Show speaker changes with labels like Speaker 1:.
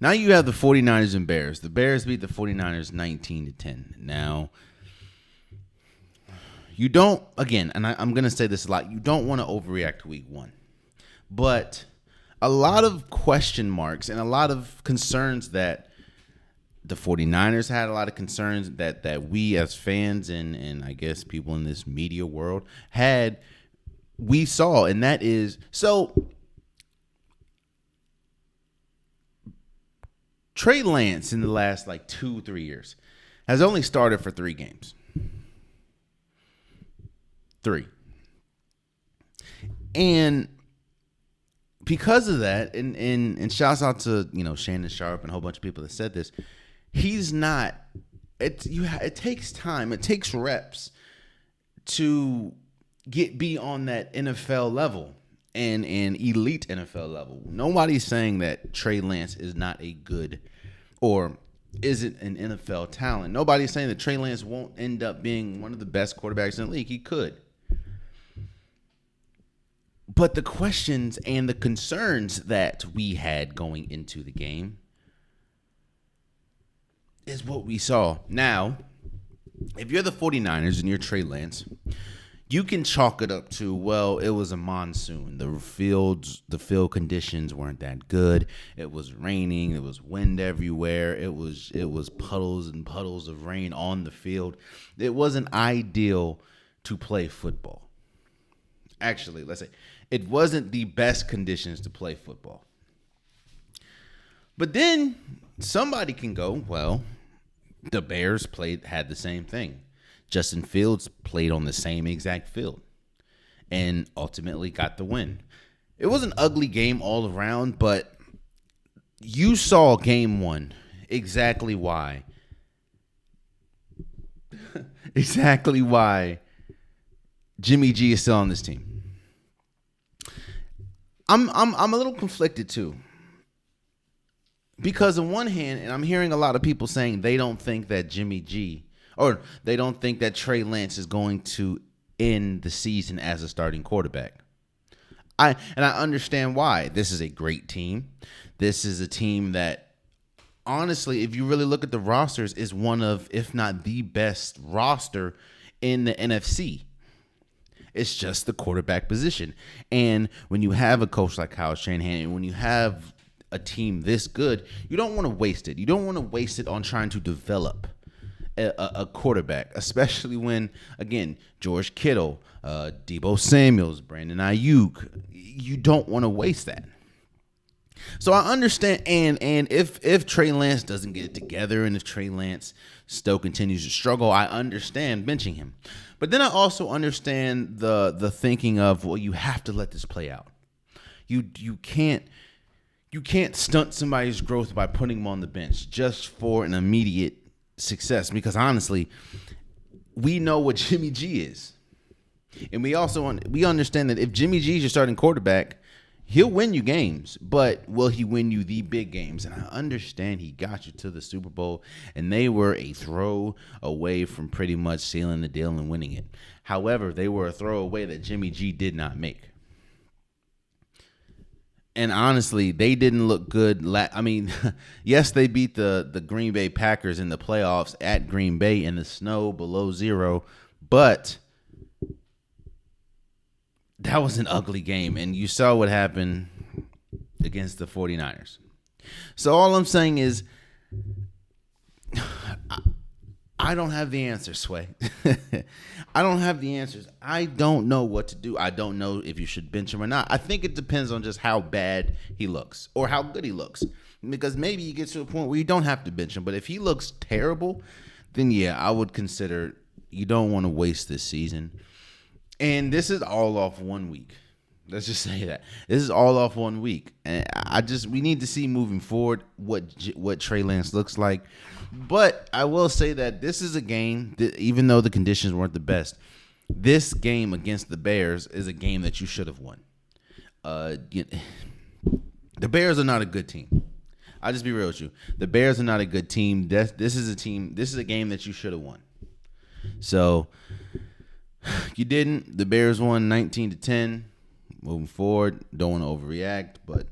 Speaker 1: Now you have the 49ers and Bears. The Bears beat the 49ers 19-10. Now, you don't, again, and I'm going to say this a lot, you don't want to overreact to week one. But a lot of question marks and a lot of concerns that the 49ers had, a lot of concerns that we as fans and I guess people in this media world had, we saw. And that is, so Trey Lance in the last like 2-3 years has only started for 3 games. 3. And because of that, and shouts out to Shannon Sharp and a whole bunch of people that said this, he's not. It takes time. It takes reps to be on that NFL level and elite NFL level. Nobody's saying that Trey Lance is not a good or isn't an NFL talent. Nobody's saying that Trey Lance won't end up being one of the best quarterbacks in the league. He could. But the questions and the concerns that we had going into the game is what we saw. Now, if you're the 49ers and you're Trey Lance, you can chalk it up to, well, it was a monsoon. The field conditions weren't that good. It was raining. It was wind everywhere. It was puddles and puddles of rain on the field. It wasn't ideal to play football. Actually, let's say it wasn't the best conditions to play football. But then somebody can go, well, the Bears had the same thing. Justin Fields played on the same exact field and ultimately got the win. It was an ugly game all around, but you saw game one exactly why Jimmy G is still on this team. I'm a little conflicted too. Because on one hand, and I'm hearing a lot of people saying they don't think that Jimmy G, or they don't think that Trey Lance is going to end the season as a starting quarterback. I understand why. This is a great team. This is a team that, honestly, if you really look at the rosters, is one of, if not the best roster in the NFC. It's just the quarterback position. And when you have a coach like Kyle Shanahan, and when you have a team this good, you don't want to waste it. You don't want to waste it on trying to develop a quarterback, especially when, again, George Kittle, Deebo Samuels, Brandon Ayuk, you don't want to waste that. So I understand, and if Trey Lance doesn't get it together, and if Trey Lance still continues to struggle, I understand benching him. But then I also understand the thinking of, well, you have to let this play out. You can't stunt somebody's growth by putting them on the bench just for an immediate success. Because honestly, we know what Jimmy G is, and we understand that if Jimmy G is your starting quarterback, he'll win you games, but will he win you the big games? And I understand he got you to the Super Bowl, and they were a throw away from pretty much sealing the deal and winning it. However, they were a throw away that Jimmy G did not make. And honestly, they didn't look good. Yes, they beat the Green Bay Packers in the playoffs at Green Bay in the snow below zero, but that was an ugly game, and you saw what happened against the 49ers. So all I'm saying is I don't have the answers, Sway. I don't have the answers. I don't know what to do. I don't know if you should bench him or not. I think it depends on just how bad he looks or how good he looks. Because maybe you get to a point where you don't have to bench him. But if he looks terrible, then yeah, I would consider you don't want to waste this season. And this is all off 1 week. Let's just say that. This is all off 1 week. And we need to see moving forward what Trey Lance looks like. But I will say that this is a game that, even though the conditions weren't the best, this game against the Bears is a game that you should have won. The Bears are not a good team. I'll just be real with you. The Bears are not a good team. This is a game that you should have won. So you didn't. The Bears won 19-10. Moving forward, don't want to overreact, but